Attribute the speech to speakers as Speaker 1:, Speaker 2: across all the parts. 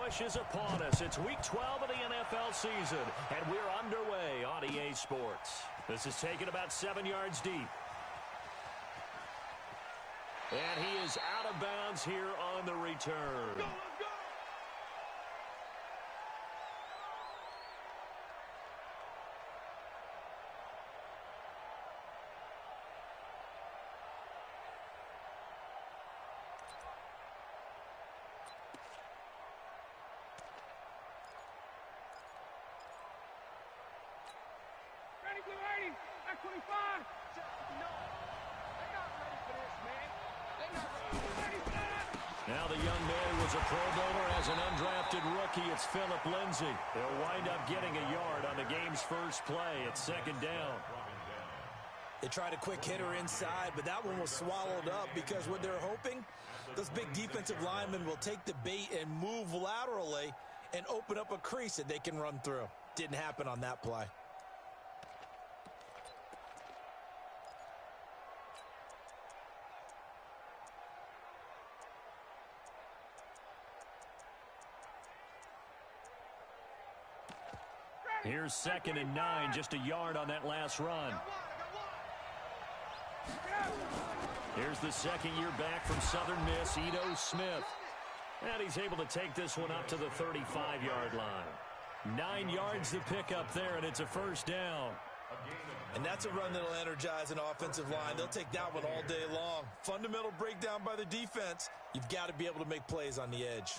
Speaker 1: rush is upon us. It's Week 12 of the NFL season, and we're underway on EA Sports. This is taken about 7 yards deep. And he is out of bounds here on the return.
Speaker 2: Let's go! Ready, at 25. No, they're not ready for this, man. They're not ready for that.
Speaker 1: Now the young man was a Pro Bowler as an undrafted rookie. It's Phillip Lindsay. They'll wind up getting a yard on the game's first play. It's second down.
Speaker 3: They tried a quick hitter inside, but that one was swallowed up because what they're hoping, those big defensive linemen will take the bait and move laterally and open up a crease that they can run through. Didn't happen on that play.
Speaker 1: Here's 2nd and 9, just a yard on that last run. Here's the second year back from Southern Miss, Ito Smith. And he's able to take this one up to the 35-yard line. 9 yards to pick up there, and it's a first down.
Speaker 3: And that's a run that'll energize an offensive line. They'll take that one all day long. Fundamental breakdown by the defense. You've got to be able to make plays on the edge.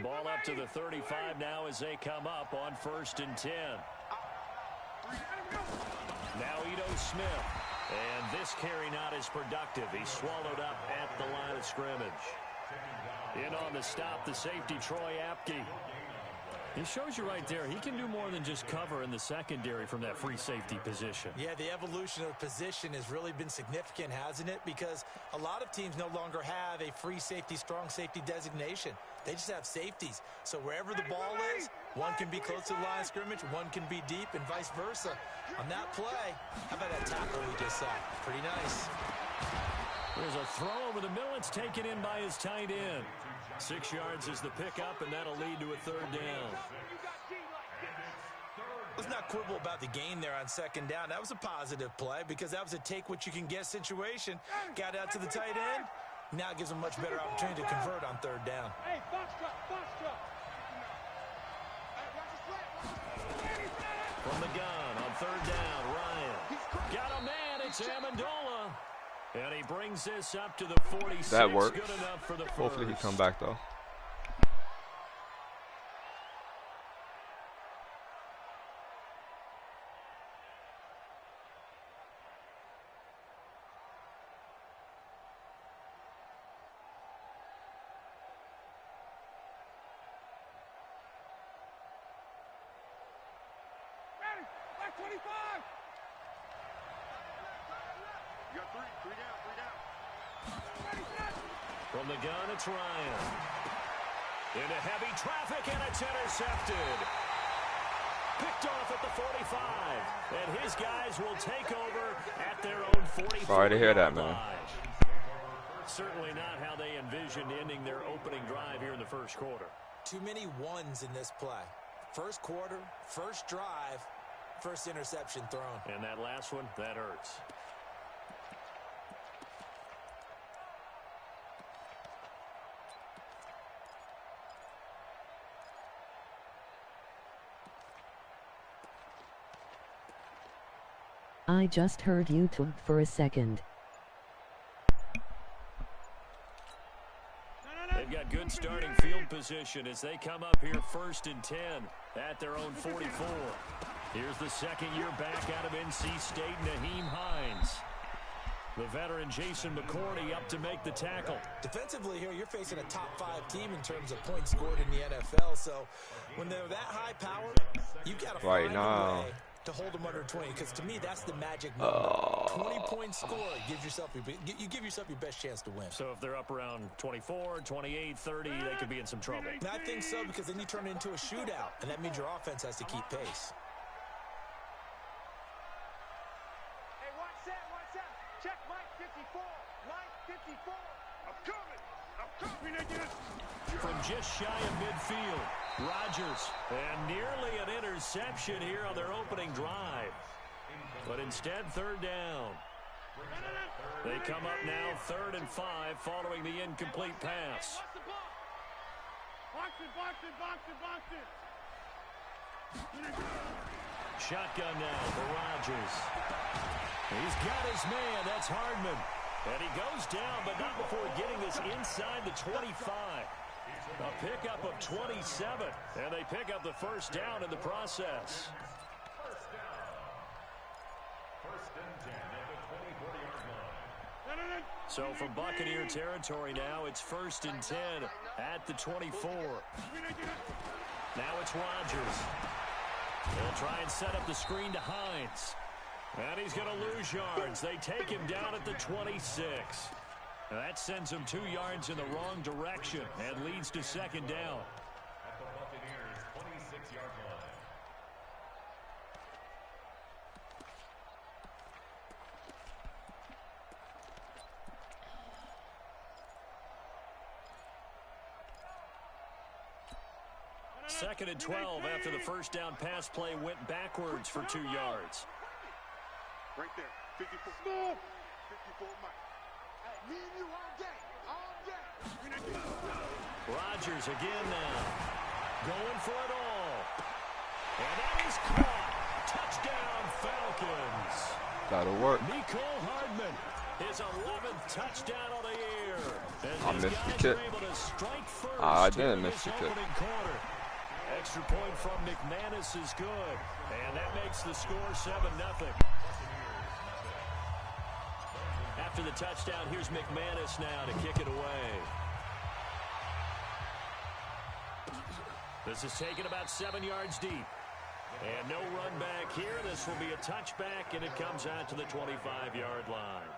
Speaker 1: Ball up to the 35 now as they come up on 1st and 10. Now Ito Smith. And this carry not as productive. He's swallowed up at the line of scrimmage. In on the stop, the safety, Troy Apke. He shows you right there, he can do more than just cover in the secondary from that free safety position.
Speaker 3: Yeah, the evolution of position has really been significant, hasn't it? Because a lot of teams no longer have a free safety, strong safety designation. They just have safeties. So wherever the ball is, one can be close to the line of scrimmage, one can be deep, and vice versa. On that play, how about that tackle we just saw? Pretty nice.
Speaker 1: There's a throw over the middle. It's taken in by his tight end. 6 yards is the pickup, and that'll lead to a 3rd down.
Speaker 3: Let's not quibble about the gain there on 2nd down. That was a positive play because that was a take-what-you-can-get situation. Got out to the tight end. Now it gives them a much better opportunity to convert on 3rd down.
Speaker 2: Hey, box truck.
Speaker 1: From the gun on 3rd down, Ryan. Got a man. It's Amendola. And he brings this up to the 46.
Speaker 4: That works.
Speaker 1: Good enough for the first.
Speaker 4: Hopefully he come back though.
Speaker 2: Ready, like 25. You got three down.
Speaker 1: From the gun, it's Ryan. Into heavy traffic, and it's intercepted. Picked off at the 45. And his guys will take over at their own 44.
Speaker 4: Sorry to hear that, man.
Speaker 1: Certainly not how they envisioned ending their opening drive here in the first quarter.
Speaker 3: Too many ones in this play. First quarter, first drive, first interception thrown.
Speaker 1: And that last one, that hurts.
Speaker 5: I just heard you talk for a second.
Speaker 1: They've got good starting field position as they come up here 1st and 10 at their own 44. Here's the second year back out of NC State, Naheem Hines. The veteran Jason McCourty up to make the tackle.
Speaker 3: Defensively here, you're facing a top 5 team in terms of points scored in the NFL. So when they're that high powered, you've got to find a way to hold them under 20, because to me that's the magic number. 20-point score gives yourself you give yourself your best chance to win.
Speaker 1: So if they're up around 24, 28, 30, they could be in some trouble.
Speaker 3: And I think so, because then you turn it into a shootout, and that means your offense has to keep pace.
Speaker 2: Hey, watch that. Check, Mike. 54. Line 54. I'm coming. I'm coming again.
Speaker 1: From just shy of midfield, Rodgers. And nearly an interception here on their opening drive. But instead, third down. They come up now 3rd and 5 following the incomplete pass.
Speaker 2: Box it.
Speaker 1: Shotgun now for Rodgers. He's got his man. That's Hardman. And he goes down, but not before getting this inside the 25. A pickup of 27. And they pick up the first down in the process.
Speaker 4: First and 10 at the 24-yard line.
Speaker 1: So from Buccaneer territory now, it's 1st and 10 at the 24. Now it's Rodgers. They'll try and set up the screen to Hines. And he's going to lose yards. They take him down at the 26. And that sends him 2 yards in the wrong direction and leads to 2nd down.
Speaker 4: At the Buccaneers' 26-yard line.
Speaker 1: Second and 12 after the first down pass play went backwards for 2 yards.
Speaker 2: Right there. 54. 54 Mike. Hey, me and you all day.
Speaker 1: Rodgers again now. Going for it all. And that is caught. Touchdown, Falcons.
Speaker 6: That'll work.
Speaker 1: Nicole Hardman, his 11th touchdown on the year.
Speaker 6: I missed the kick. I didn't miss the kick.
Speaker 1: Extra point from McManus is good. And that makes the score 7-0. After the touchdown, here's McManus now to kick it away. This is taken about 7 yards deep. And no run back here. This will be a touchback, and it comes out to the 25-yard line.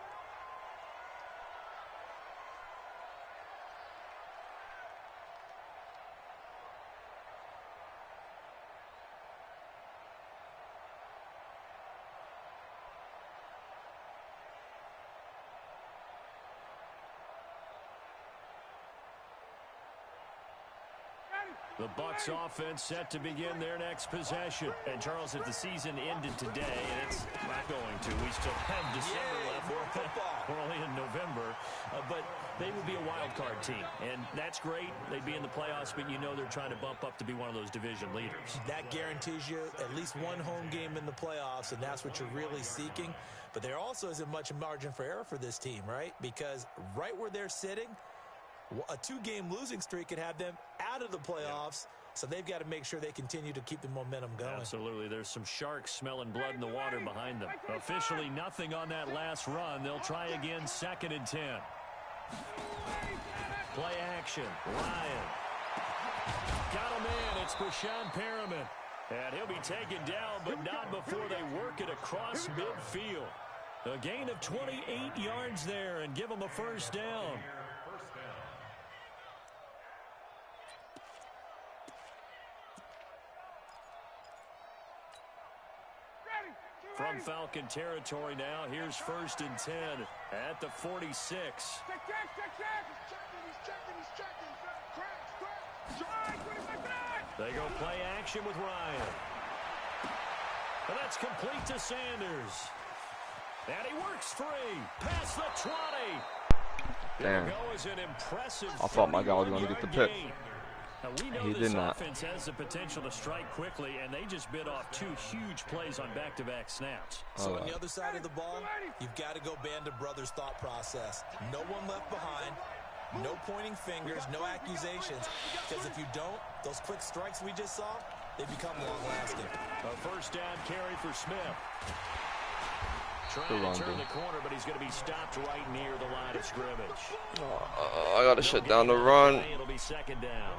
Speaker 1: The Bucs offense set to begin their next possession. And, Charles, if the season ended today, and it's not going to, we still have December left. We're only in November. But they would be a wild card team. And that's great. They'd be in the playoffs, but you know they're trying to bump up to be one of those division leaders.
Speaker 3: That guarantees you at least one home game in the playoffs, and that's what you're really seeking. But there also isn't much margin for error for this team, right? Because right where they're sitting, a 2-game losing streak could have them out of the playoffs, so they've got to make sure they continue to keep the momentum going.
Speaker 1: Absolutely. There's some sharks smelling blood in the water behind them. Officially nothing on that last run. They'll try again, 2nd and 10. Play action. Ryan. Got him in. It's Brashad Perriman. And he'll be taken down, but not before they work it across midfield. A gain of 28 yards there and give them a first down. From Falcon territory now, here's 1st and 10 at the 46. They go play action with Ryan. And that's complete to Sanders. And he works free. Past the 20.
Speaker 6: Damn.
Speaker 1: An impressive
Speaker 6: I thought my guy was going to get the pick.
Speaker 1: Now, we know
Speaker 6: He
Speaker 1: this
Speaker 6: did not.
Speaker 1: offense has the potential to strike quickly, and they just bit off 2 huge plays on back-to-back snaps.
Speaker 3: So on the other side of the ball, you've got to go band of brothers thought process. No one left behind, no pointing fingers, no accusations. Because if you don't, those quick strikes we just saw, they become long-lasting.
Speaker 1: A first down carry for Smith. Trying to turn the corner, but he's going to be stopped right near the line of scrimmage.
Speaker 6: I got to shut down the run.
Speaker 1: It'll be 2nd down.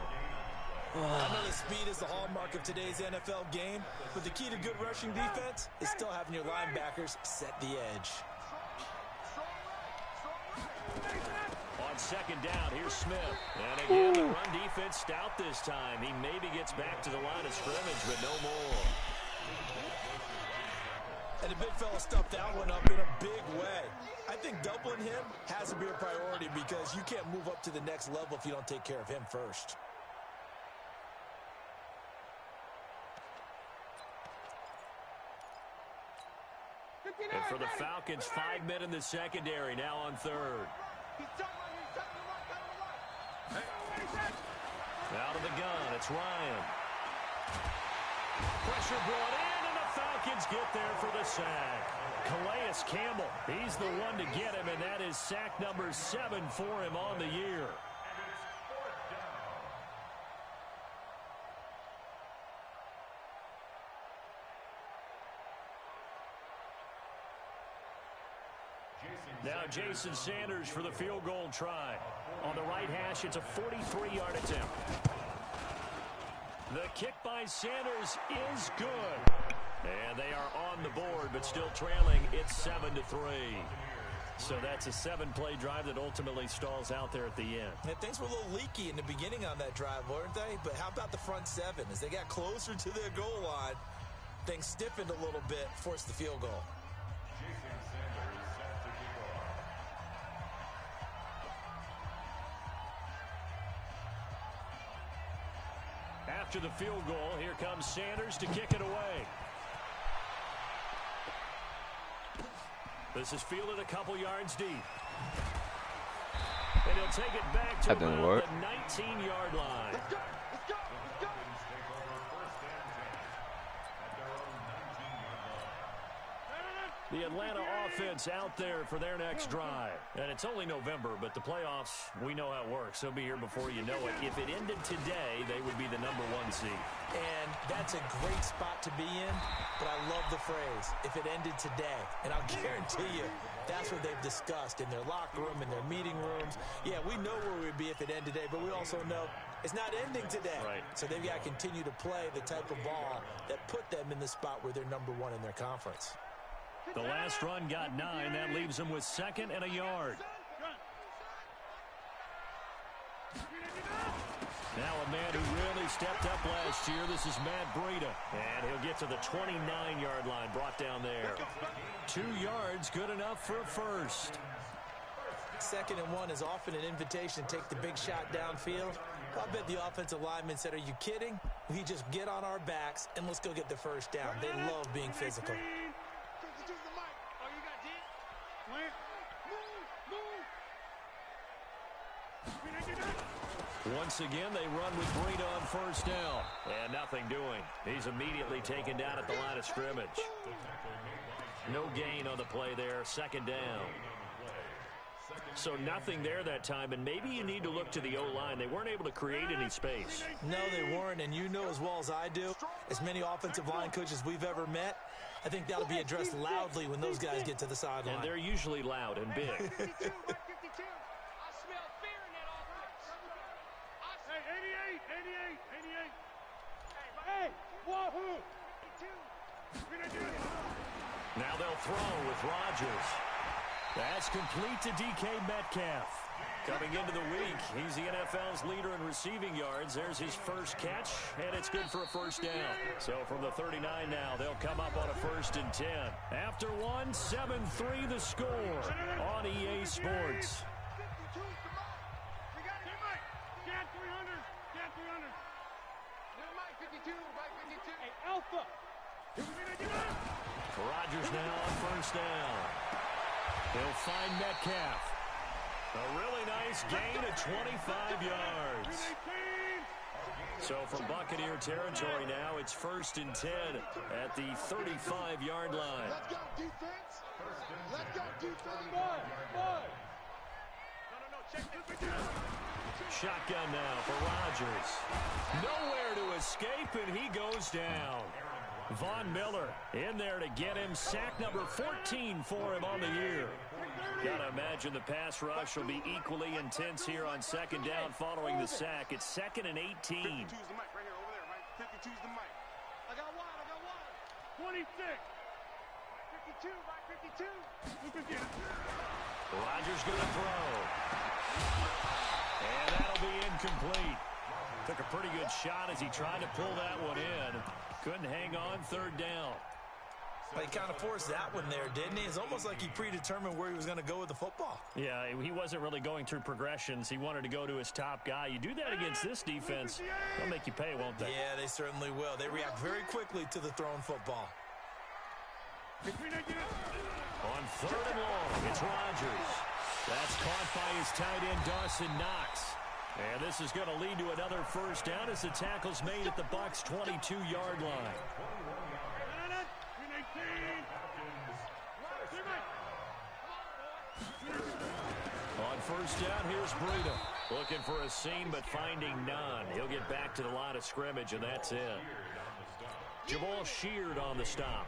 Speaker 3: I know the speed is the hallmark of today's NFL game, but the key to good rushing defense is still having your linebackers set the edge.
Speaker 1: On 2nd down, here's Smith. And again, the run defense stout this time. He maybe gets back to the line of scrimmage, but no more.
Speaker 3: And to big fella stuffed that one up in a big way. I think doubling him has to be a priority because you can't move up to the next level if you don't take care of him first.
Speaker 1: And for the Falcons, 5 men in the secondary, now on third. Out of the gun, it's Ryan. Pressure brought in, and the Falcons get there for the sack. Calais Campbell, he's the one to get him, and that is sack number 7 for him on the year. Now Jason Sanders for the field goal try. On the right hash, it's a 43-yard attempt. The kick by Sanders is good. And they are on the board, but still trailing. It's 7-3. So that's a 7-play drive that ultimately stalls out there at the end.
Speaker 3: And things were a little leaky in the beginning on that drive, weren't they? But how about the front 7? As they got closer to their goal line, things stiffened a little bit, forced the field goal.
Speaker 1: After the field goal, here comes Sanders to kick it away. This is fielded a couple yards deep. And he'll take it back to about the 19-yard line.
Speaker 2: Let's go! Let's go! Let's go!
Speaker 1: The Atlanta offense out there for their next drive. And it's only November, but the playoffs, we know how it works. They'll be here before you know it. If it ended today, they would be the number 1 seed.
Speaker 3: And that's a great spot to be in, but I love the phrase, if it ended today. And I'll guarantee you, that's what they've discussed in their locker room, in their meeting rooms. Yeah, we know where we'd be if it ended today, but we also know it's not ending today.
Speaker 1: Right.
Speaker 3: So they've got to continue to play the type of ball that put them in the spot where they're number 1 in their conference.
Speaker 1: The last run got 9. That leaves them with 2nd and a yard. Now a man who really stepped up last year. This is Matt Breida. And he'll get to the 29-yard line, brought down there. 2 yards, good enough for a first.
Speaker 3: 2nd and 1 is often an invitation to take the big shot downfield. I bet the offensive lineman said, are you kidding? We just get on our backs and let's go get the first down. They love being physical.
Speaker 1: Once again, they run with Breida on first down. And nothing doing. He's immediately taken down at the line of scrimmage. No gain on the play there. 2nd down. So nothing there that time, and maybe you need to look to the O-line. They weren't able to create any space.
Speaker 3: No, they weren't, and you know as well as I do, as many offensive line coaches we've ever met, I think that'll be addressed loudly when those guys get to the sideline.
Speaker 1: And they're usually loud and big.
Speaker 2: 52, 52. I smell fear in that offense. Hey, 88, 88, 88. Hey, wahoo! 52.
Speaker 1: Now they'll throw with Rodgers. That's complete to DK Metcalf. Coming into the week, he's the NFL's leader in receiving yards. There's his first catch, and it's good for a first down. So from the 39 now, they'll come up on a 1st and 10. After one, 7-3 the score on EA Sports. Rodgers now on first down. He'll find Metcalf. A really nice gain of 25 yards. So from Buccaneer territory now, it's 1st and 10 at the 35-yard line.
Speaker 2: Let's go, defense. Let's go, defense.
Speaker 1: Shotgun now for Rodgers. Nowhere to escape, and he goes down. Von Miller in there to get him. Sack number 14 for him on the year. Gotta imagine the pass rush will be equally intense here on 2nd down following the sack. It's 2nd and 18.
Speaker 2: 52's the mic right here, over there, right? 52's the mic. I got one. 26. 52, right? 52.
Speaker 1: Rodgers gonna throw. And that'll be incomplete. Took a pretty good shot as he tried to pull that one in. Couldn't hang on 3rd down.
Speaker 3: Well, he kind of forced that one there, didn't he? It's almost like he predetermined where he was going to go with the football.
Speaker 1: Yeah, he wasn't really going through progressions. He wanted to go to his top guy. You do that against this defense, they'll make you pay, won't they?
Speaker 3: Yeah, they certainly will. They react very quickly to the thrown football.
Speaker 1: On 3rd and long, it's Rodgers. That's caught by his tight end, Dawson Knox. And this is going to lead to another first down as the tackle's made at the Bucs' 22-yard line. On first down, here's Breida. Looking for a seam, but finding none. He'll get back to the line of scrimmage, and that's it. Jamal Sheard on the stop.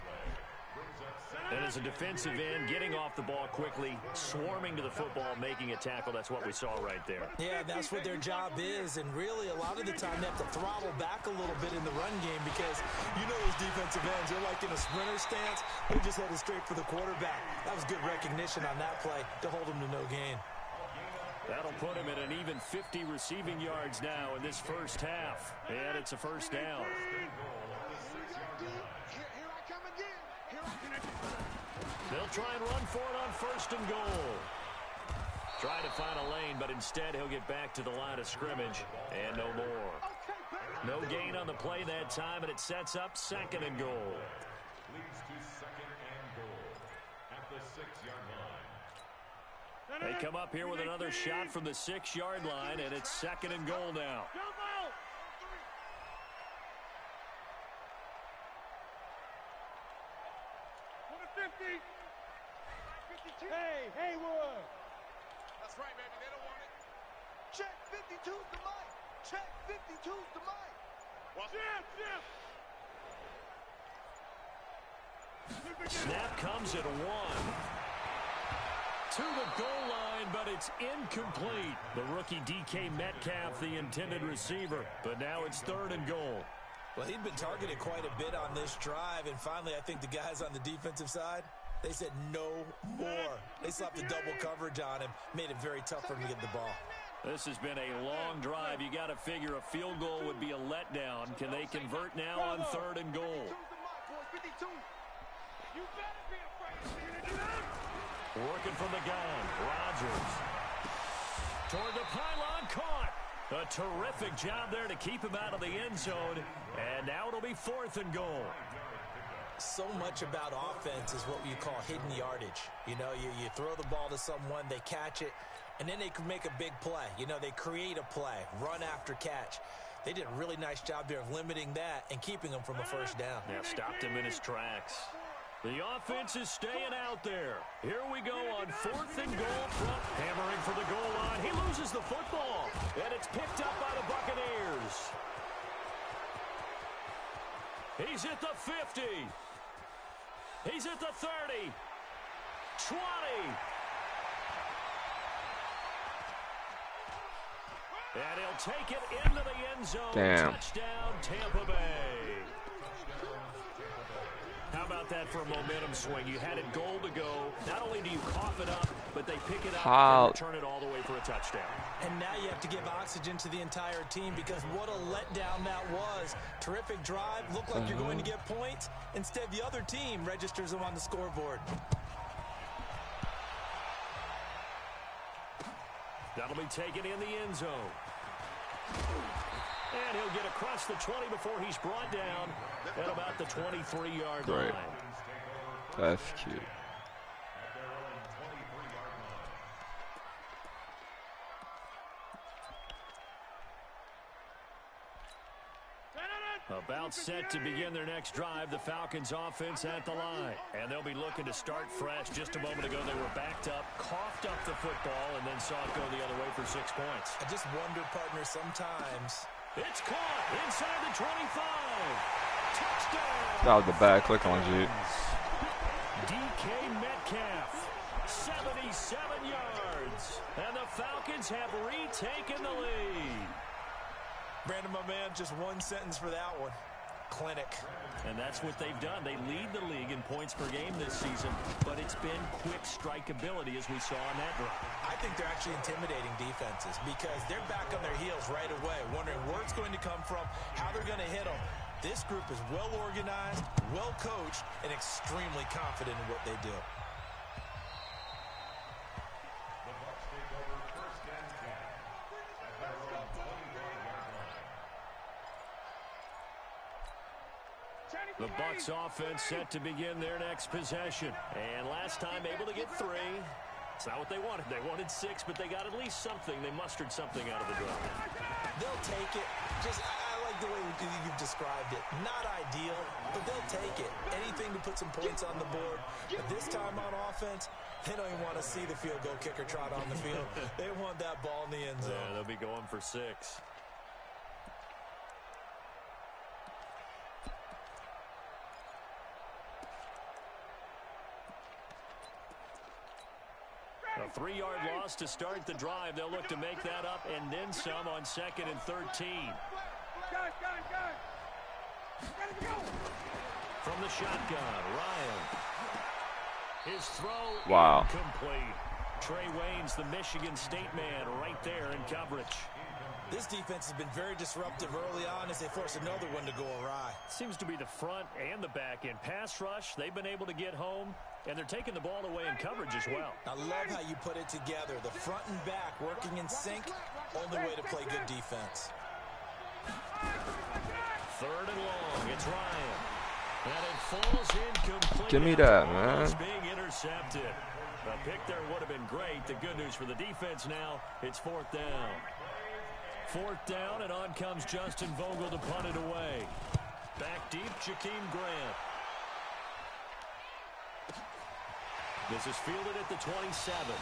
Speaker 1: And as a defensive end, getting off the ball quickly, swarming to the football, making a tackle. That's what we saw right there.
Speaker 3: Yeah, that's what their job is. And really, a lot of the time, they have to throttle back a little bit in the run game because you know those defensive ends, they're like in a sprinter stance. They're just headed straight for the quarterback. That was good recognition on that play to hold them to no gain.
Speaker 1: That'll put him at an even 50 receiving yards now in this first half. And it's a first down. They'll try and run for it on 1st and goal. Trying to find a lane, but instead he'll get back to the line of scrimmage and no more. No gain on the play that time, and it sets up 2nd and goal.
Speaker 4: Leads to 2nd and goal at the 6-yard line.
Speaker 1: They come up here with another shot from the 6-yard line, and it's 2nd and goal now.
Speaker 2: Hey, Haywood!
Speaker 7: That's right, baby. They don't want it. Check 52's the mic. Check 52's the mic.
Speaker 1: Snap comes at 1. To the goal line, but it's incomplete. The rookie DK Metcalf, the intended receiver. But now it's 3rd and goal.
Speaker 3: Well, he'd been targeted quite a bit on this drive, and finally I think the guys on the defensive side, they said no more. They slapped the double coverage on him, made it very tough for him to get the ball.
Speaker 1: This has been a long drive. You got to figure a field goal would be a letdown. Can they convert now on 3rd and goal? Working from the gun, Rodgers. Toward the pylon, caught. A terrific job there to keep him out of the end zone. And now it'll be 4th and goal.
Speaker 3: So much about offense is what you call hidden yardage. You know, you throw the ball to someone, they catch it, and then they can make a big play. You know, they create a play, run after catch. They did a really nice job there of limiting that and keeping him from a first down.
Speaker 1: Yeah, stopped him in his tracks. The offense is staying out there. Here we go on 4th and goal. Front hammering for the goal line. He loses the football, and it's picked up by the Buccaneers. He's at the 50. He's at the 30. 20. And he'll take it into the end zone.
Speaker 6: Damn.
Speaker 1: Touchdown, Tampa Bay. How about that for a momentum swing? You had it goal to go. Not only do you cough it up, but they pick it up and return it all the way for a touchdown.
Speaker 3: And now you have to give oxygen to the entire team because what a letdown that was. Terrific drive. Looked like you're going to get points. Instead, the other team registers them on the scoreboard.
Speaker 1: That'll be taken in the end zone. And he'll get across the 20 before he's brought down at about the 23-yard line.
Speaker 6: That's cute.
Speaker 1: About set to begin their next drive, the Falcons offense at the line. And they'll be looking to start fresh. Just a moment ago, they were backed up, coughed up the football, and then saw it go the other way for 6 points.
Speaker 3: I just wonder, partner, sometimes.
Speaker 1: It's caught inside the 25. Touchdown.
Speaker 6: That was the bad click on G.
Speaker 1: DK Metcalf, 77 yards. And the Falcons have retaken the lead.
Speaker 3: Brandon, my man, just one sentence for that one. Clinic.
Speaker 1: And that's what they've done. They lead the league in points per game this season, but it's been quick strikeability as we saw on that drive.
Speaker 3: I think they're actually intimidating defenses because they're back on their heels right away, wondering where it's going to come from, how they're going to hit them. This group is well organized, well coached, and extremely confident in what they do.
Speaker 4: The Bucs take over 1st and 10 at their own 21-yard line.
Speaker 1: The Bucs offense set to begin their next possession. And last time able to get 3. It's not what they wanted. They wanted 6, but they got at least something. They mustered something out of the drive.
Speaker 3: They'll take it. I like the way you've described it. Not ideal, but they'll take it. Anything to put some points on the board. But this time on offense, they don't even want to see the field goal kicker trot on the field. They want that ball in the end zone.
Speaker 1: Yeah, they'll be going for 6. A 3-yard loss to start the drive. They'll look to make that up and then some on 2nd and 13. From the shotgun, Ryan. His throw incomplete. Trey Waynes, the Michigan State man, right there in coverage.
Speaker 3: This defense has been very disruptive early on as they force another one to go awry.
Speaker 1: Seems to be the front and the back end. Pass rush, they've been able to get home, and they're taking the ball away in coverage as well.
Speaker 3: I love how you put it together. The front and back working in sync, only way to play good defense.
Speaker 1: 3rd and long, it's Ryan. And it falls incomplete.
Speaker 6: Give me that, man.
Speaker 1: It's being intercepted. A pick there would have been great. The good news for the defense now, it's 4th down. 4th down, and on comes Justin Vogel to punt it away. Back deep, Jakeem Grant. This is fielded at the 27.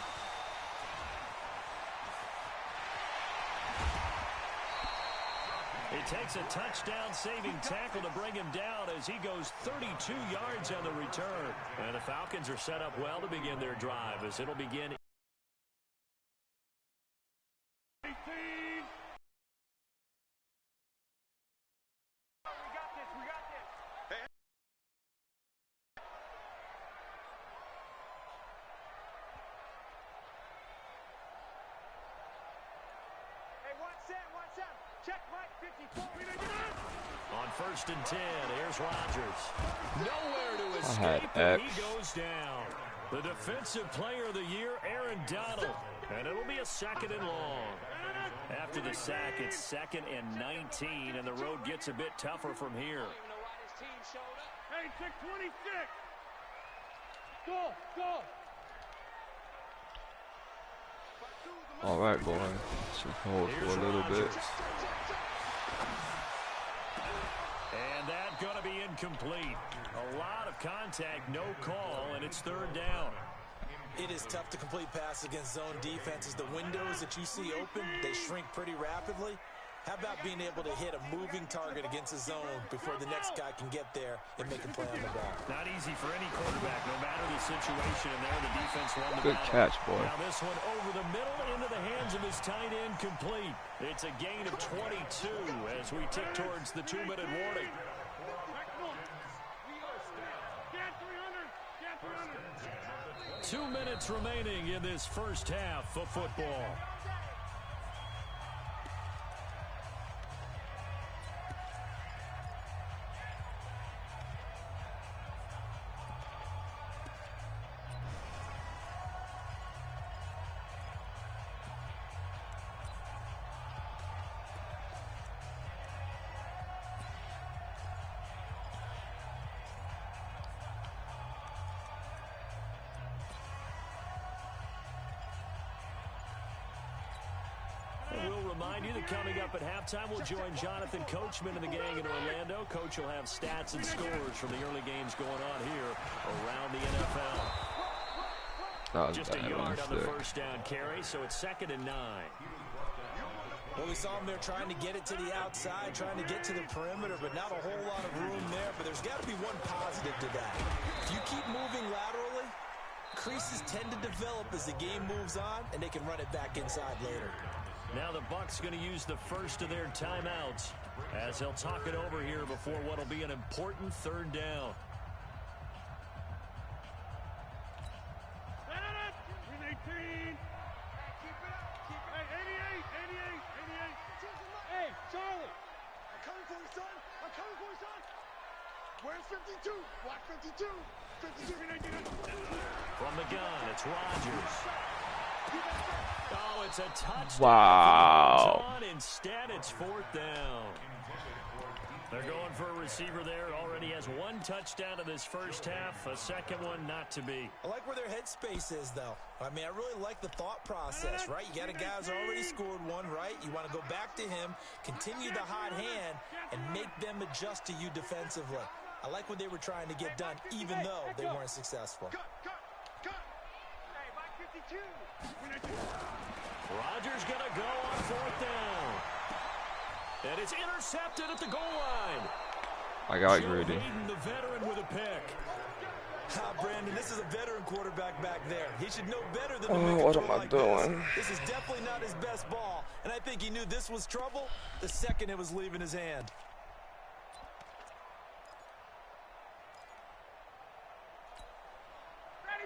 Speaker 1: It takes a touchdown-saving tackle to bring him down as he goes 32 yards on the return. And the Falcons are set up well to begin their drive as it'll begin. On 1st and 10, here's Rodgers. Nowhere to escape, and he goes down. The defensive player of the year, Aaron Donald. And it'll be a 2nd and long. After the sack, it's 2nd and 19, and the road gets a bit tougher from here.
Speaker 2: Hey, 626. Go.
Speaker 6: All right, boy. Should hold for a little bit.
Speaker 1: And that's going to be incomplete. A lot of contact, no call, and it's 3rd down.
Speaker 3: It is tough to complete passes against zone defenses. The windows that you see open, they shrink pretty rapidly. How about being able to hit a moving target against a zone before the next guy can get there and make a play on the ball?
Speaker 1: Not easy for any quarterback, no matter the situation, and there the defense won the
Speaker 6: Good
Speaker 1: battle.
Speaker 6: catch, boy.
Speaker 1: Now this one over the middle into the hands of his tight end, complete. It's a gain of 22 as we tick towards the 2-minute warning. 2 minutes remaining in this first half of football. We'll remind you that coming up at halftime, we'll join Jonathan Coachman and the gang in Orlando. Coach will have stats and scores from the early games going on here around the NFL. Just a yard on the first down carry, so it's 2nd and 9.
Speaker 3: Well, we saw him there trying to get it to the outside, trying to get to the perimeter, but not a whole lot of room there. But there's got to be one positive to that. If you keep moving laterally, creases tend to develop as the game moves on, and they can run it back inside later.
Speaker 1: Now the Bucs going to use the first of their timeouts as they'll talk it over here before what will be an important 3rd down.
Speaker 2: Hey, Charlie. I'm coming for you, son. I'm coming for you, son.
Speaker 7: There's 52. Watch 52. 52.
Speaker 1: From the gun, it's Rodgers. Oh, it's a touchdown.
Speaker 6: Wow.
Speaker 1: Instead, it's 4th down. They're going for a receiver there. Already has 1 touchdown in this first half. A second one not to be.
Speaker 3: I like where their headspace is, though. I mean, I really like the thought process, right? You got a guy who's already scored one, right? You want to go back to him, continue the hot hand, and make them adjust to you defensively. I like what they were trying to get done, even though they weren't successful.
Speaker 2: Hey, by 52.
Speaker 1: Rodgers going to go on 4th down. And it's intercepted at the goal line.
Speaker 6: I got greedy.
Speaker 1: Hayden, the veteran, with a pick.
Speaker 3: Brandon, this is a veteran quarterback back there. He should know better than to
Speaker 6: Oh,
Speaker 3: make a
Speaker 6: what
Speaker 3: throw
Speaker 6: am I
Speaker 3: like
Speaker 6: doing?
Speaker 3: This is definitely not his best ball, and I think he knew this was trouble the second it was leaving his hand.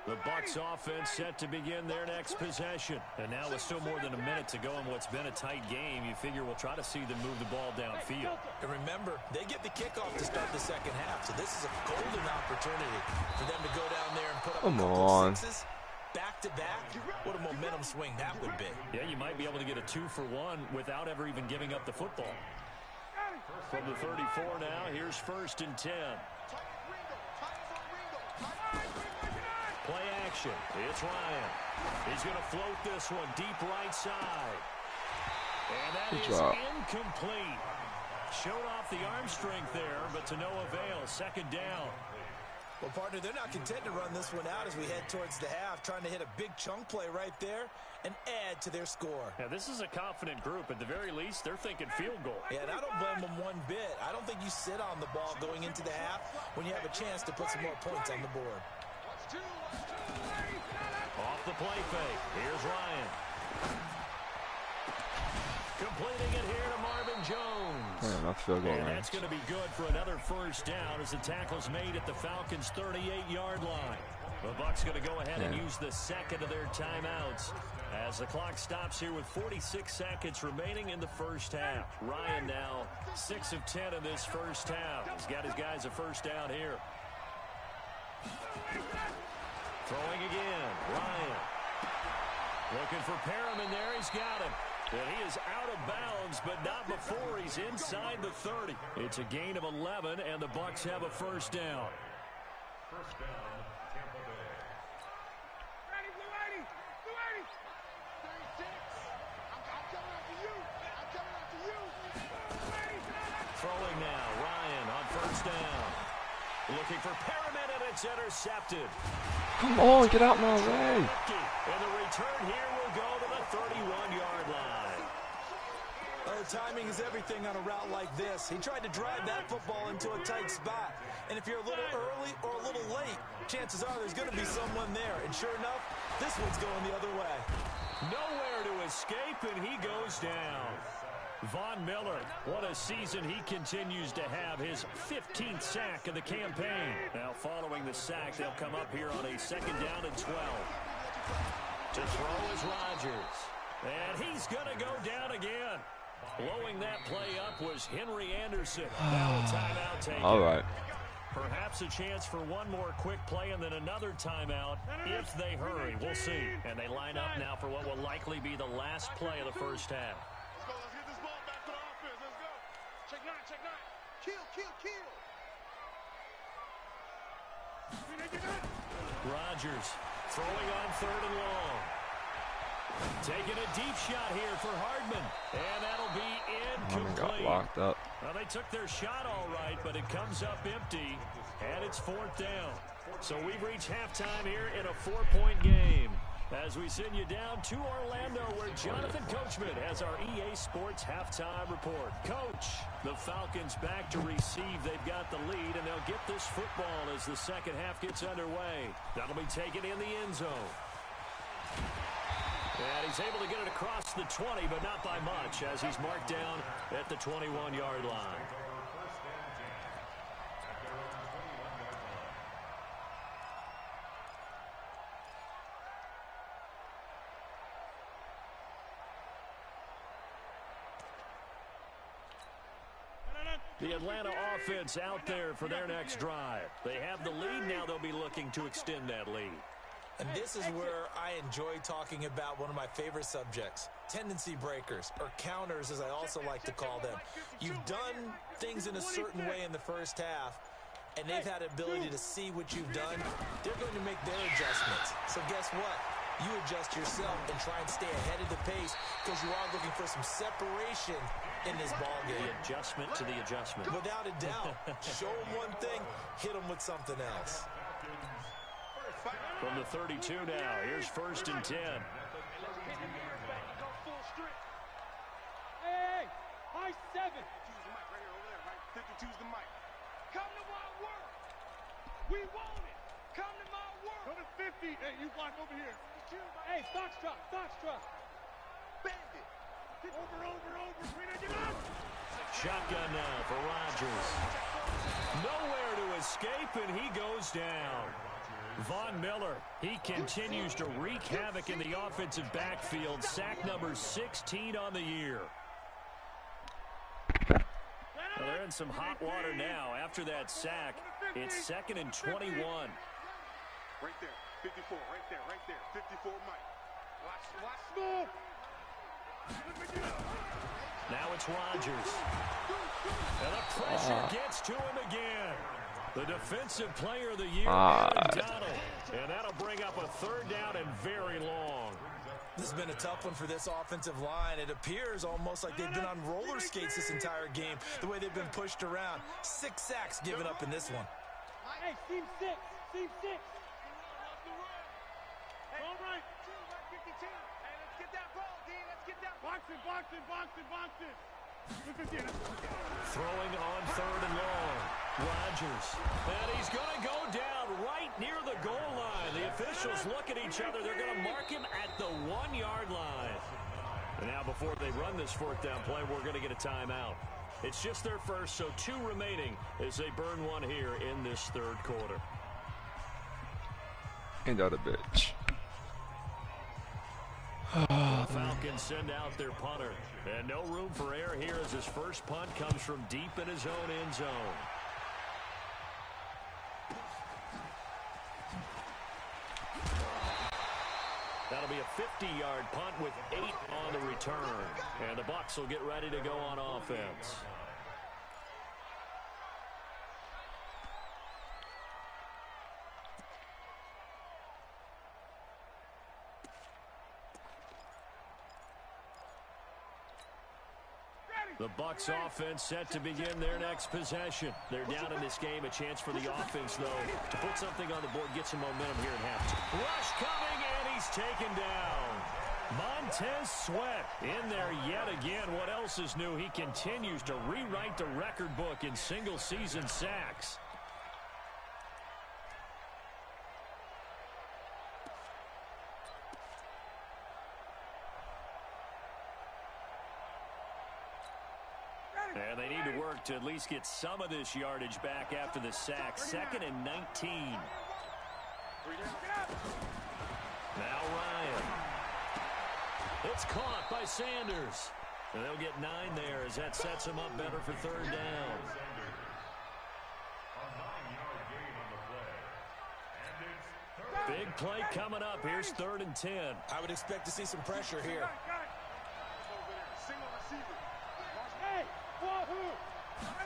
Speaker 1: The Bucs offense set to begin their next possession. And now with still more than a minute to go in what's been a tight game, you figure we'll try to see them move the ball downfield.
Speaker 3: And remember, they get the kickoff to start the second half, so this is a golden opportunity for them to go down there and put up a couple of sixes. Back-to-back, what a momentum swing that would be.
Speaker 1: Yeah, you might be able to get a 2-for-1 without ever even giving up the football. From the 34 now, here's 1st and 10. Play action. It's Ryan. He's going to float this one deep right side. And that is incomplete. Showed off the arm strength there, but to no avail. 2nd down.
Speaker 3: Well, partner, they're not content to run this one out as we head towards the half, trying to hit a big chunk play right there and add to their score.
Speaker 1: Now, this is a confident group. At the very least, they're thinking field goal.
Speaker 3: Yeah, and I don't blame them one bit. I don't think you sit on the ball going into the half when you have a chance to put some more points on the board.
Speaker 1: Off the play fake. Here's Ryan. Completing it here to Marvin Jones.
Speaker 6: Man, that's field goal
Speaker 1: And
Speaker 6: range.
Speaker 1: that's going to be good for another 1st down as the tackle's made at the Falcons' 38-yard line. The Bucs going to go ahead and use the second of their timeouts as the clock stops here with 46 seconds remaining in the first half. Ryan now 6 of 10 in this first half. He's got his guys a 1st down here. Throwing again, Ryan. Looking for Perriman there, he's got him. And he is out of bounds, but not before he's inside the 30. It's a gain of 11, and the Bucs have a 1st down.
Speaker 4: 1st down, Tampa Bay.
Speaker 2: Ready, Blue 80. Blue 80.
Speaker 7: 36. I'm coming after you. I'm coming after you.
Speaker 1: Throwing now, Ryan on 1st down. Looking for Perriman, and it's intercepted.
Speaker 6: Come on, get out my way.
Speaker 1: And the return here will go to the 31-yard line.
Speaker 3: Oh, timing is everything on a route like this. He tried to drive that football into a tight spot. And if you're a little early or a little late, chances are there's going to be someone there. And sure enough, this one's going the other way.
Speaker 1: Nowhere to escape, and he goes down. Von Miller, what a season he continues to have, his 15th sack of the campaign. Now following the sack, they'll come up here on a 2nd down and 12. To throw is Rodgers. And he's going to go down again. Blowing that play up was Henry Anderson. Now a timeout taken.
Speaker 6: All right.
Speaker 1: Perhaps a chance for one more quick play and then another timeout if they hurry. We'll see. And they line up now for what will likely be the last play of the first half.
Speaker 7: Let's go. Let's get this ball back to the offense. Let's go. Check 9. Check 9. Kill. Kill. Kill.
Speaker 1: Rodgers throwing on 3rd and long. Taking a deep shot here for Hardman. And that'll be incomplete.
Speaker 6: Got locked up.
Speaker 1: Well, they took their shot all right, but it comes up empty. And it's 4th down. So we've reached halftime here in a 4-point game. As we send you down to Orlando, where Jonathan Coachman has our EA Sports halftime report. Coach, the Falcons back to receive. They've got the lead, and they'll get this football as the second half gets underway. That'll be taken in the end zone. And he's able to get it across the 20, but not by much, as he's marked down at the 21-yard line. The Atlanta offense out there for their next drive. They have the lead. Now they'll be looking to extend that lead.
Speaker 3: And this is where I enjoy talking about one of my favorite subjects, tendency breakers, or counters as I also like to call them. You've done things in a certain way in the first half, and they've had the ability to see what you've done. They're going to make their adjustments. So guess what? You adjust yourself and try and stay ahead of the pace because you are looking for some separation in this ball game.
Speaker 1: The adjustment to the adjustment.
Speaker 3: Without a doubt. Show them one thing, hit them with something else.
Speaker 1: From the 32 now, here's 1st and 10.
Speaker 2: Hey, high 7.
Speaker 7: Choose the mic right here over there, right? 52's the mic.
Speaker 2: Come to my work. We want it. Come to my work. Go to 50. Hey, you block over here. Hey, Foxtrot.
Speaker 7: Bandit.
Speaker 2: Over. Green, get up.
Speaker 1: Shotgun now for Rodgers. Nowhere to escape, and he goes down. Von Miller, he continues to wreak havoc in the offensive backfield. Sack number 16 on the year. Well, they're in some hot water now. After that sack, it's 2nd and 21.
Speaker 7: Right there. 54. Right there. 54 mic. Watch.
Speaker 2: Move.
Speaker 1: Now it's Rodgers. And the pressure gets to him again. The defensive player of the year, Aaron Donald. And that'll bring up a 3rd down and very long.
Speaker 3: This has been a tough one for this offensive line. It appears almost like they've been on roller skates this entire game, the way they've been pushed around. 6 sacks given up in this one.
Speaker 2: Hey, team 6. All right.
Speaker 7: 52. Hey, let's get that ball, D. Let's get that ball.
Speaker 2: Box it.
Speaker 1: Throwing on 3rd and long. Rodgers. And he's going to go down right near the goal line. The officials look at each other. They're going to mark him at the 1-yard line. And now before they run this 4th down play, we're going to get a timeout. It's just their first, so 2 remaining as they burn one here in this 3rd quarter.
Speaker 6: Ain't that a bitch?
Speaker 1: The Falcons send out their punter. And no room for error here as his first punt comes from deep in his own end zone. That'll be a 50-yard punt with 8 on the return. And the Bucs will get ready to go on offense. The Bucs offense set to begin their next possession. They're down in this game. A chance for the offense, though, to put something on the board, get some momentum here at halftime. Rush coming, and he's taken down. Montez Sweat in there yet again. What else is new? He continues to rewrite the record book in single-season sacks. And they need to work to at least get some of this yardage back after the sack. 2nd and 19. Now Ryan. It's caught by Sanders. And they'll get 9 there as that sets them up better for 3rd down. Big play coming up. Here's 3rd and 10.
Speaker 3: I would expect to see some pressure here.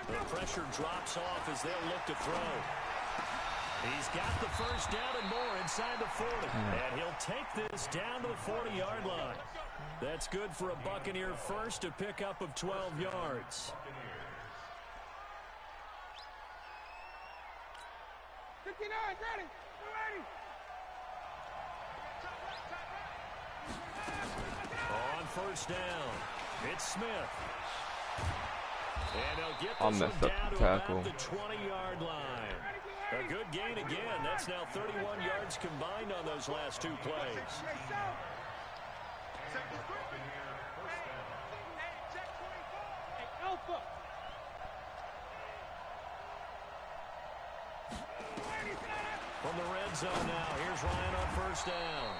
Speaker 1: The pressure drops off as they'll look to throw. He's got the first down and more inside the 40. And he'll take this down to the 40-yard line. That's good for a Buccaneer first, a pickup of 12 yards.
Speaker 2: 59, ready.
Speaker 1: On 1st down, it's Smith. And they'll get
Speaker 6: I'll
Speaker 1: this
Speaker 6: mess
Speaker 1: one
Speaker 6: up
Speaker 1: down
Speaker 6: the
Speaker 1: to about
Speaker 6: tackle.
Speaker 1: the 20-yard line. A good gain again. That's now 31 yards combined on those last 2 plays.
Speaker 2: Alpha.
Speaker 1: From the red zone now, here's Ryan on 1st down.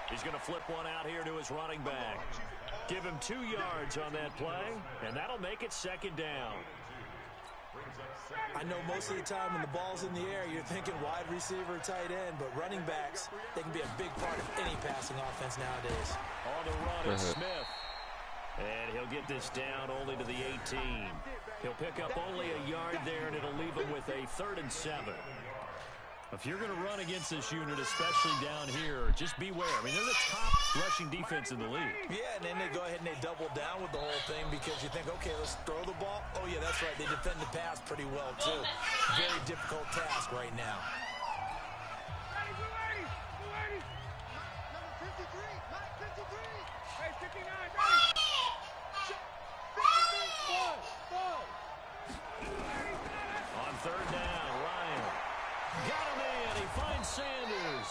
Speaker 1: He's going to flip one out here to his running back. Give him 2 yards on that play, and that'll make it 2nd down.
Speaker 3: I know most of the time when the ball's in the air, you're thinking wide receiver, tight end, but running backs, they can be a big part of any passing offense nowadays.
Speaker 1: On the run is Smith. And he'll get this down only to the 18. He'll pick up only a yard there, and it'll leave him with a 3rd and 7. If you're going to run against this unit, especially down here, just beware. I mean, they're the top rushing defense in the league.
Speaker 3: Yeah, and then they go ahead and they double down with the whole thing because you think, okay, let's throw the ball. Oh, yeah, that's right. They defend the pass pretty well, too. Very difficult task right now.
Speaker 1: On 3rd down, Ryan got him in. He finds Sanders.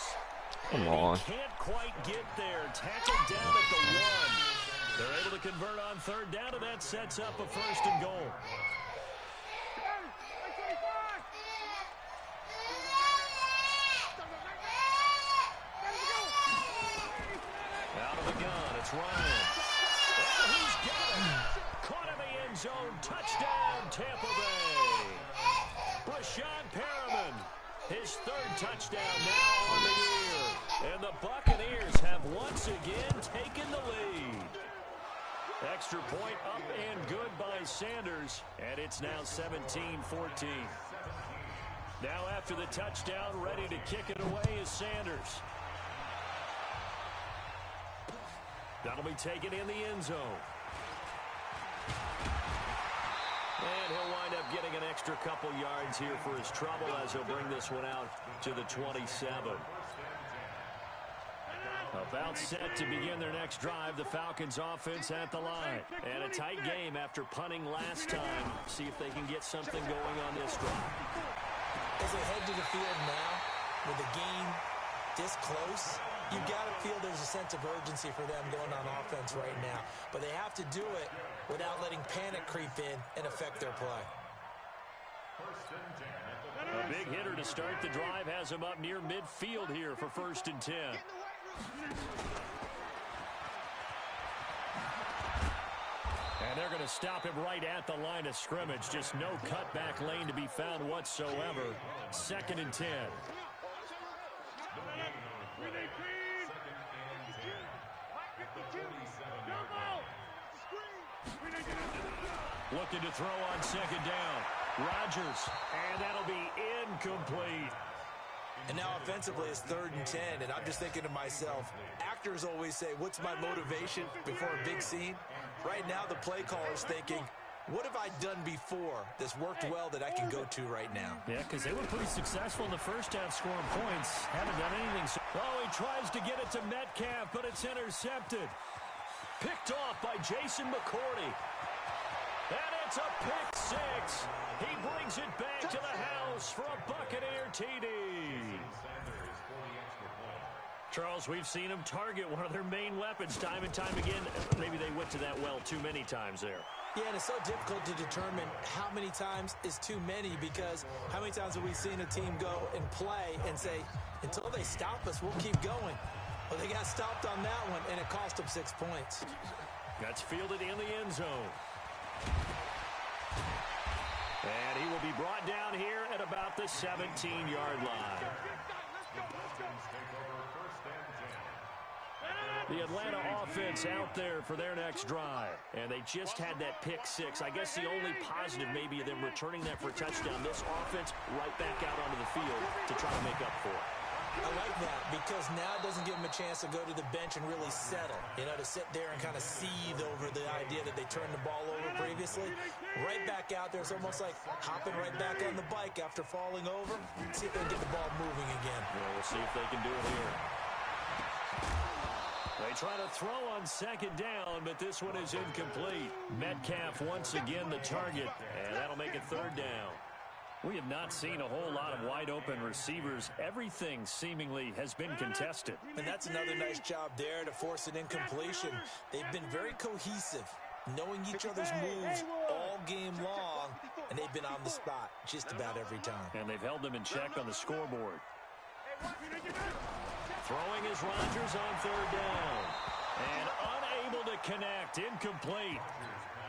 Speaker 6: Come on.
Speaker 1: He can't quite get there. Tackled down at the 1. They're able to convert on 3rd down, and that sets up a 1st and goal. Out of the gun, it's Ryan. And he's got him. Caught in the end zone. Touchdown, Tampa Bay. Brashad Perriman, his 3rd touchdown now on the year. And the Buccaneers have once again taken the lead. Extra point up and good by Sanders. And it's now 17-14. Now after the touchdown, ready to kick it away is Sanders. That'll be taken in the end zone. And he'll wind up getting an extra couple yards here for his trouble as he'll bring this one out to the 27. About set to begin their next drive, the Falcons offense at the line. And a tight game after punting last time. See if they can get something going on this drive.
Speaker 3: As they head to the field now, with the game this close, you've got to feel there's a sense of urgency for them going on offense right now. But they have to do it without letting panic creep in and affect their play.
Speaker 1: A big hitter to start the drive has him up near midfield here for 1st and 10. And they're going to stop him right at the line of scrimmage. Just no cutback lane to be found whatsoever. 2nd and 10. Looking to throw on 2nd down. Rodgers, and that'll be incomplete.
Speaker 3: And now offensively it's 3rd and 10, and I'm just thinking to myself, actors always say, what's my motivation before a big scene? Right now the play caller's thinking, what have I done before that's worked well that I can go to right now?
Speaker 1: Yeah, because they were pretty successful in the first half scoring points. Haven't done anything. Oh, he tries to get it to Metcalf, but it's intercepted. Picked off by Jason McCourty. And it's a pick 6. He brings it back to the house for a Buccaneer TD. Charles, we've seen them target one of their main weapons time and time again. Maybe they went to that well too many times there.
Speaker 3: Yeah, and it's so difficult to determine how many times is too many, because how many times have we seen a team go and play and say, until they stop us, we'll keep going. Well, they got stopped on that one, and it cost them 6 points.
Speaker 1: That's fielded in the end zone. And he will be brought down here at about the 17-yard line. The Atlanta offense out there for their next drive. And they just had that pick 6. I guess the only positive maybe of them returning that for a touchdown. This offense right back out onto the field to try to make up for it.
Speaker 3: I like that, because now it doesn't give them a chance to go to the bench and really settle. You know, to sit there and kind of seethe over the idea that they turned the ball over previously. Right back out there. It's almost like hopping right back on the bike after falling over. See if they can get the ball moving again.
Speaker 1: Well, we'll see if they can do it here. They try to throw on 2nd down, but this one is incomplete. Metcalf once again the target, and that'll make it 3rd down. We have not seen a whole lot of wide-open receivers. Everything seemingly has been contested.
Speaker 3: And that's another nice job there to force an incompletion. They've been very cohesive, knowing each other's moves all game long, and they've been on the spot just about every time.
Speaker 1: And they've held them in check on the scoreboard. Throwing is Rodgers on 3rd down. And unable to connect, incomplete.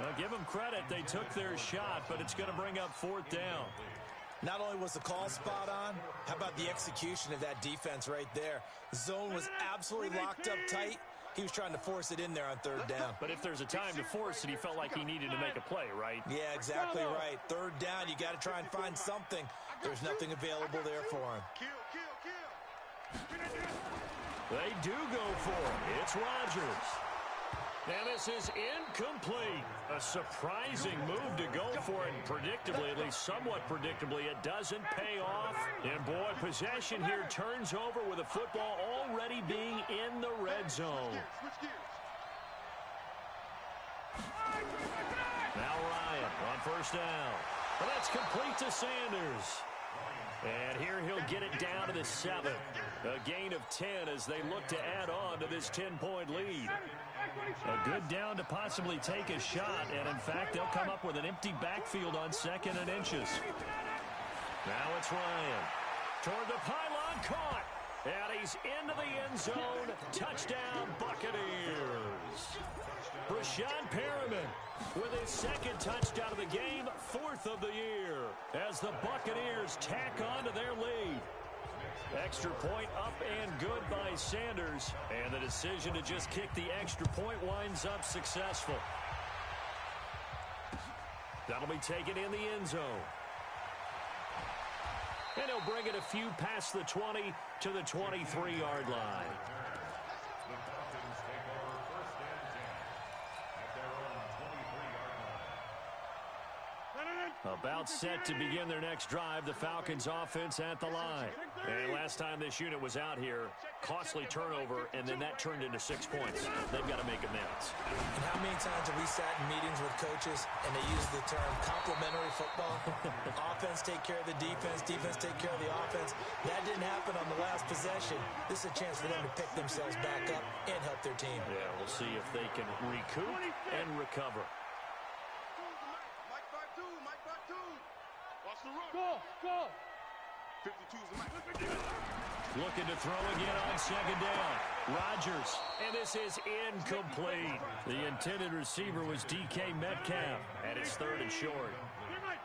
Speaker 1: Well, give them credit. They took their shot, but it's going to bring up 4th down.
Speaker 3: Not only was the call spot on, how about the execution of that defense right there? The zone was absolutely locked up tight. He was trying to force it in there on 3rd down.
Speaker 1: But if there's a time to force it, he felt like he needed to make a play, right?
Speaker 3: Yeah, exactly right. 3rd down, you got to try and find something. There's nothing available there for him.
Speaker 1: They do go for it. It's Rodgers. And this is incomplete. A surprising move to go for it. And predictably, at least somewhat predictably, it doesn't pay off. And boy, possession here turns over with the football already being in the red zone. Now Ryan on 1st down. Well, that's complete to Sanders. And here he'll get it down to the 7. A gain of 10 as they look to add on to this 10-point lead. A good down to possibly take a shot, and in fact, they'll come up with an empty backfield on 2nd and inches. Now it's Ryan. Toward the pylon, caught. And he's into the end zone. Touchdown, Buccaneers. Brashad Perriman with his 2nd touchdown of the game, 4th of the year, as the Buccaneers tack on to their lead. Extra point up and good by Sanders, and the decision to just kick the extra point winds up successful. That'll be taken in the end zone. And he'll bring it a few past the 20 to the 23-yard line.
Speaker 4: The Falcons take over 1st and 10 at their own 23-yard line.
Speaker 1: About set to begin their next drive, the Falcons offense at the line. And last time this unit was out here, costly turnover, and then that turned into 6 points. They've got to make amends.
Speaker 3: And how many times have we sat in meetings with coaches and they use the term complementary football? Offense take care of the defense, defense take care of the offense. That didn't happen on the last possession. This is a chance for them to pick themselves back up and help their team.
Speaker 1: Yeah, we'll see if they can recoup and recover.
Speaker 2: Go.
Speaker 7: 52's the mic.
Speaker 1: Looking to throw again on 2nd down. Rodgers, and this is incomplete. The intended receiver was DK Metcalf, and it's 3rd and short.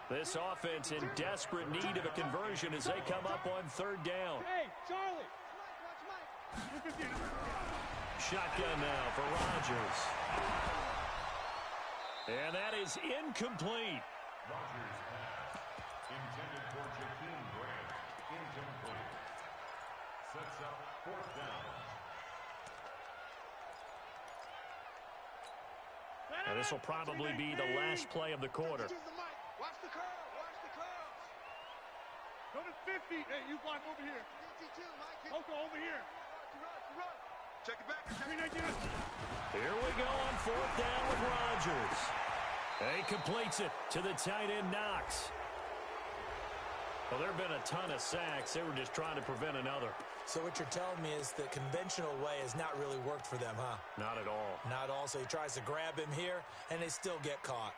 Speaker 1: This offense in desperate need of a conversion as they come up on 3rd down.
Speaker 2: Hey, Charlie.
Speaker 1: Shotgun now for Rodgers. And that is incomplete.
Speaker 4: Rodgers pass. Intended for Jakeem Grant. Incomplete. Sets up 4th down.
Speaker 1: And this will probably be the last play of the quarter.
Speaker 7: Watch the curl. Watch the curl.
Speaker 2: Go to 50. Hey, you block over here.
Speaker 7: 52, Mike.
Speaker 2: Coco over here.
Speaker 7: Run. Check it back.
Speaker 1: Here we go on 4th down with Rodgers. He completes it to the tight end, Knox. Well, there have been a ton of sacks. They were just trying to prevent another.
Speaker 3: So what you're telling me is the conventional way has not really worked for them, huh?
Speaker 1: Not at all.
Speaker 3: Not all. So he tries to grab him here, and they still get caught.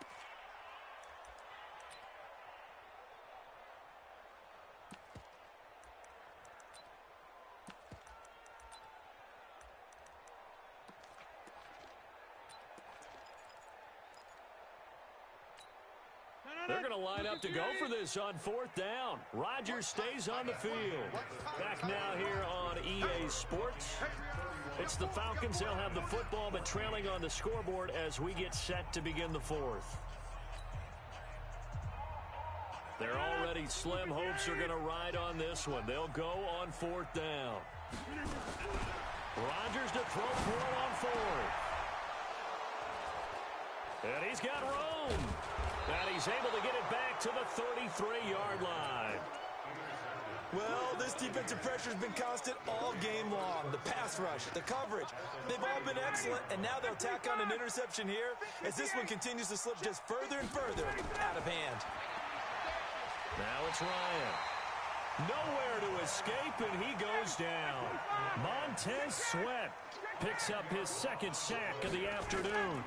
Speaker 1: They're going to line up to go for this on 4th down. Rodgers stays on the field. Back now here on EA Sports. It's the Falcons. They'll have the football, but trailing on the scoreboard as we get set to begin the 4th. Their already slim hopes are going to ride on this one. They'll go on 4th down. Rodgers to throw for it on 4th. And he's got room. And he's able to get it back to the 33-yard line.
Speaker 3: Well, this defensive pressure has been constant all game long. The pass rush, the coverage, they've all been excellent, and now they'll tack on an interception here as this one continues to slip just further and further out of hand.
Speaker 1: Now it's Ryan. Nowhere to escape, and he goes down. Montez Sweat picks up his 2nd sack of the afternoon.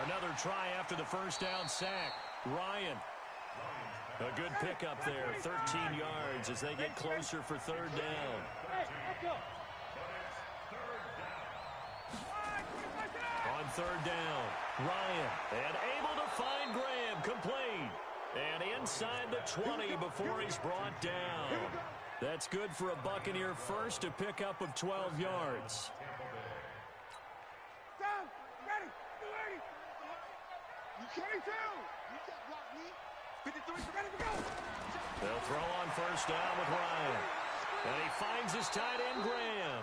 Speaker 1: Another try after the 1st down sack. Ryan. A good pickup there, 13 yards as they get closer for 3rd down. On 3rd down, Ryan, and able to find Graham, complete. And inside the 20 before he's brought down. That's good for a Buccaneer first, a pickup of 12 yards.
Speaker 2: Down, ready, 280. 22.
Speaker 7: You can't block me. 53,
Speaker 2: Ready to go.
Speaker 1: They'll throw on first down with Ryan. And he finds his tight end, Graham.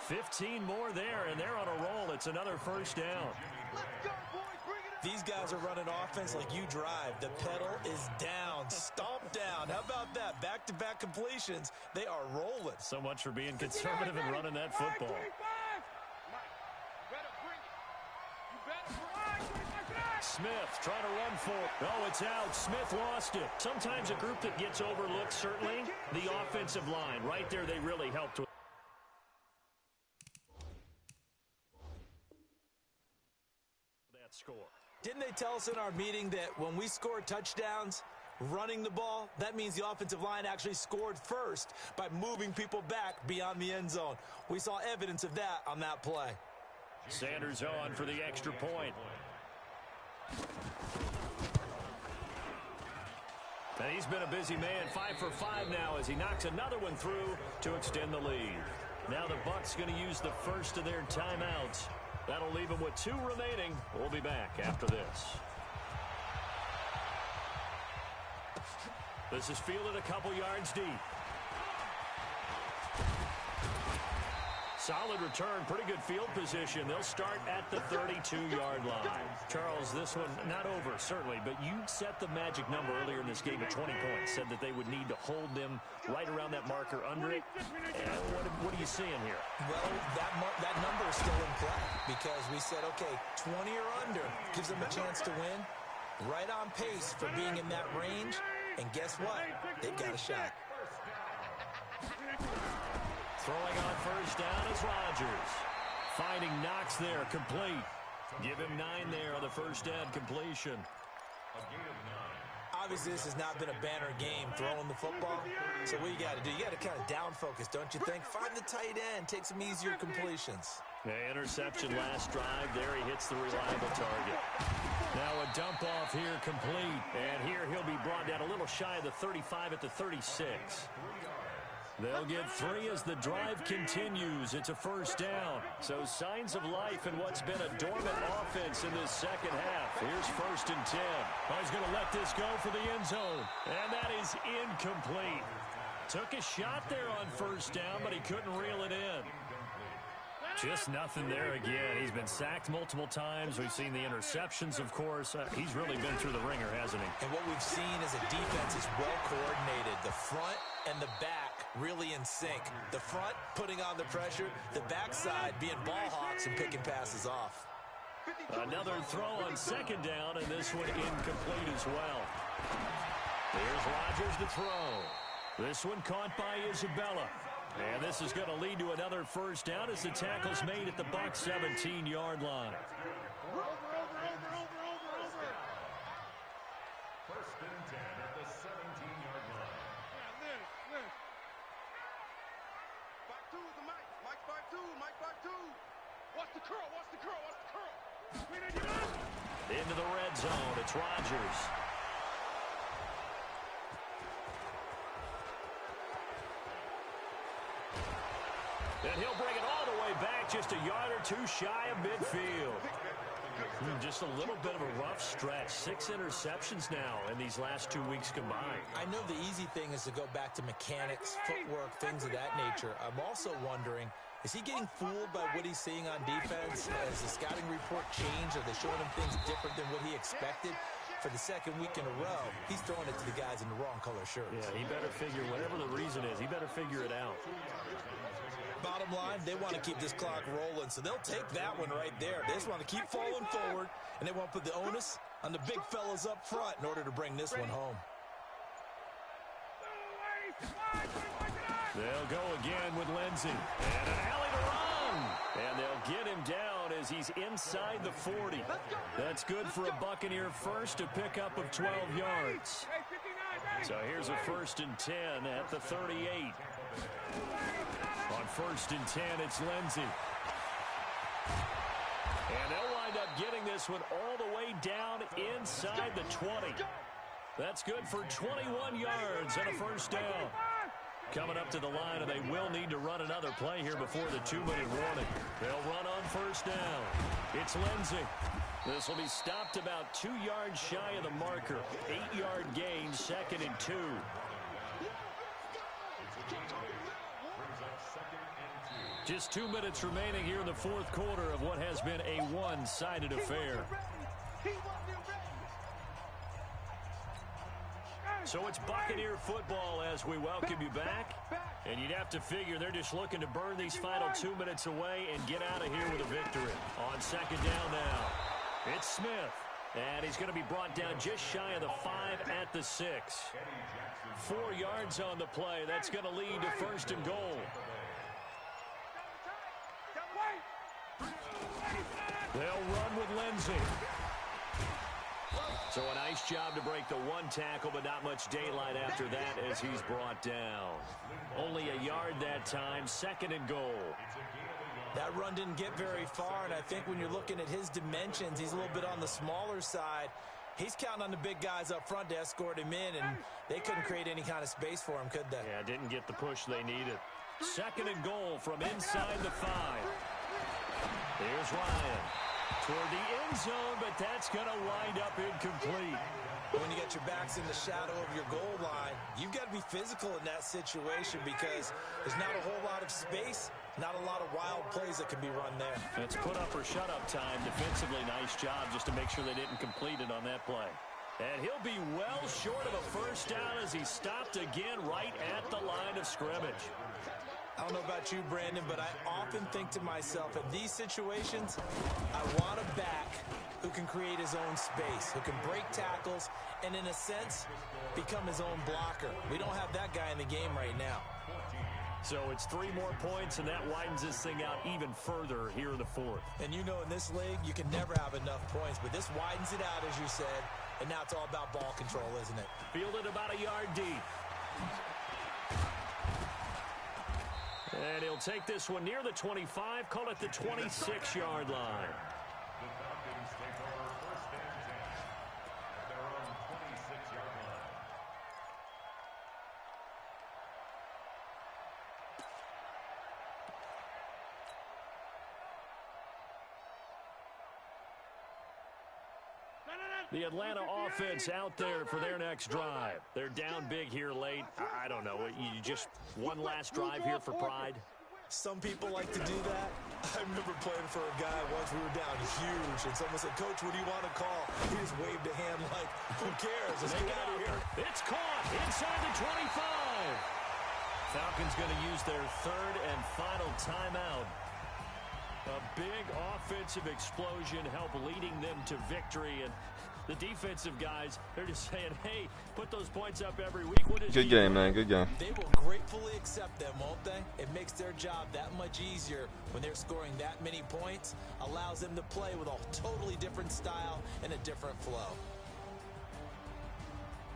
Speaker 1: 15 more there, and they're on a roll. It's another first down.
Speaker 7: Let's go, boys. Bring it up.
Speaker 3: These guys are running offense like you drive. The pedal is down, stomp down. How about that? Back-to-back completions. They are rolling.
Speaker 1: So much for being conservative and running that football.
Speaker 2: 25.
Speaker 7: Better bring it. You better bring
Speaker 1: Smith trying to run for it. Oh, it's out. Smith lost it. Sometimes a group that gets overlooked, certainly, the offensive line. Right there, they really helped with that score.
Speaker 3: Didn't they tell us in our meeting that when we score touchdowns, running the ball, that means the offensive line actually scored first by moving people back beyond the end zone? We saw evidence of that on that play.
Speaker 1: Sanders on for the extra point. And he's been a busy man, 5 for 5 now as he knocks another one through to extend the lead. Now the Bucs going to use the first of their timeouts. That'll leave them with 2 remaining. We'll be back after this. This is fielded a couple yards deep. Solid return, pretty good field position. They'll start at the 32-yard line. Charles, this one not over, certainly, but you set the magic number earlier in this game at 20 points, said that they would need to hold them right around that marker under it. And what are you seeing here?
Speaker 3: Well, that number is still in play because we said, okay, 20 or under gives them a chance to win. Right on pace for being in that range. And guess what? They've got a shot.
Speaker 1: Throwing on first down is Rodgers. Finding Knox there, complete. Give him 9 there on the first down completion.
Speaker 3: Obviously, this has not been a banner game throwing the football. So what you got to do, you got to kind of down focus, don't you think? Find the tight end, take some easier completions.
Speaker 1: Interception last drive. There he hits the reliable target. Now a dump off here complete. And here he'll be brought down a little shy of the 35 at the 36. They'll get 3 as the drive continues. It's a first down. So signs of life in what's been a dormant offense in this second half. Here's first and 10. Oh, he's going to let this go for the end zone. And that is incomplete. Took a shot there on first down, but he couldn't reel it in. Just nothing there again. He's been sacked multiple times. We've seen the interceptions, of course. He's really been through the ringer, hasn't he?
Speaker 3: And what we've seen is a defense is well coordinated. The front and the back really in sync. The front putting on the pressure, the backside being ball hawks and picking passes off.
Speaker 1: Another throw on second down, and this one incomplete as well. Here's Rodgers to throw. This one caught by Isabella. And this is going to lead to another first down as the tackle's made at the Bucs 17-yard line.
Speaker 4: First and 10 at the 17-yard line.
Speaker 7: Back two is the Mike. Mike back two. Mike back two. Watch the curl. Watch the curl. Watch the curl.
Speaker 1: Into the red zone. It's Rodgers. And he'll bring it all the way back, just a yard or 2 shy of midfield. Just a little bit of a rough stretch. 6 interceptions now in these last 2 weeks combined.
Speaker 3: I know the easy thing is to go back to mechanics, footwork, things of that nature. I'm also wondering, is he getting fooled by what he's seeing on defense? Has the scouting report changed? Are they showing him things different than what he expected? For the second week in a row, he's throwing it to the guys in the wrong color shirts.
Speaker 1: Yeah, he better figure, whatever the reason is, he better figure it out.
Speaker 3: Bottom line, they want to keep this clock rolling, so they'll take that one right there. They just want to keep falling forward, and they want to put the onus on the big fellas up front in order to bring this one home.
Speaker 1: They'll go again with Lindsey. And an alley to run. And they'll get him down as he's inside the 40. That's good for a Buccaneer first, a pickup of 12 yards. So here's a first and 10 at the 38. On first and 10, it's Lindsey. And they'll wind up up getting this one all the way down inside the 20. That's good for 21 yards and a first down. Coming up to the line, and they will need to run another play here before the 2-minute warning. They'll run on first down. It's Lindsey. This will be stopped about 2 yards shy of the marker. 8-yard gain, 2nd and 2. Just 2 minutes remaining here in the fourth quarter of what has been a one-sided affair. So it's Buccaneer football as we welcome you back. And you'd have to figure they're just looking to burn these final 2 minutes away and get out of here with a victory. On second down now, it's Smith. And he's going to be brought down just shy of the 5 at the 6. 4 yards on the play. That's going to lead to first and goal. They'll run with Lindsey. So a nice job to break the one tackle, but not much daylight after that as he's brought down. Only a yard that time, 2nd and goal.
Speaker 3: That run didn't get very far, and I think when you're looking at his dimensions, he's a little bit on the smaller side. He's counting on the big guys up front to escort him in, and they couldn't create any kind of space for him, could they?
Speaker 1: Yeah, didn't get the push they needed. 2nd and goal from inside the 5. Here's Ryan. Toward the end zone, but that's going to wind up incomplete.
Speaker 3: When you get your backs in the shadow of your goal line, you've got to be physical in that situation because there's not a whole lot of space, not a lot of wild plays that can be run there.
Speaker 1: It's put up or shut up time. Defensively, nice job just to make sure they didn't complete it on that play. And he'll be well short of a first down as he stopped again right at the line of scrimmage.
Speaker 3: I don't know about you, Brandon, but I often think to myself, in these situations, I want a back who can create his own space, who can break tackles, and in a sense, become his own blocker. We don't have that guy in the game right now.
Speaker 1: So it's 3 more points, and that widens this thing out even further here in the fourth.
Speaker 3: And you know in this league, you can never have enough points, but this widens it out, as you said, and now it's all about ball control, isn't it?
Speaker 1: Fielded about a yard deep. And he'll take this one near the 25, call it the 26-yard line.
Speaker 4: The Falcons take over first and 10 at their own 26-yard line.
Speaker 1: The Atlanta offense out there for their next drive. They're down big here late. I don't know. You just one last drive here for pride?
Speaker 3: Some people like to do that. I remember playing for a guy once. We were down huge, and someone said, "Coach, what do you want to call?" He just waved a hand like, "Who cares? Let's get out of here."
Speaker 1: It's caught inside the 25. Falcons going to use their 3rd and final timeout. A big offensive explosion helped leading them to victory, and the defensive guys, they're just saying, hey, put those points up every week.
Speaker 6: Good game, man. Good game.
Speaker 3: They will gratefully accept them, won't they? It makes their job that much easier when they're scoring that many points, allows them to play with a totally different style and a different flow.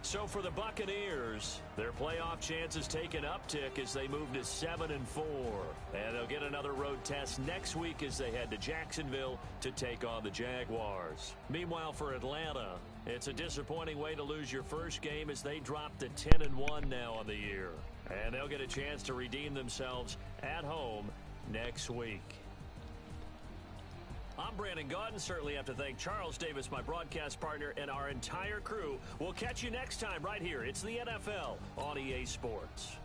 Speaker 1: So for the Buccaneers, their playoff chances take an uptick as they move to 7-4. And they'll get another road test next week as they head to Jacksonville to take on the Jaguars. Meanwhile, for Atlanta, it's a disappointing way to lose your first game as they drop to 10-1 now on the year. And they'll get a chance to redeem themselves at home next week. I'm Brandon Gaudin. Certainly have to thank Charles Davis, my broadcast partner, and our entire crew. We'll catch you next time right here. It's the NFL on EA Sports.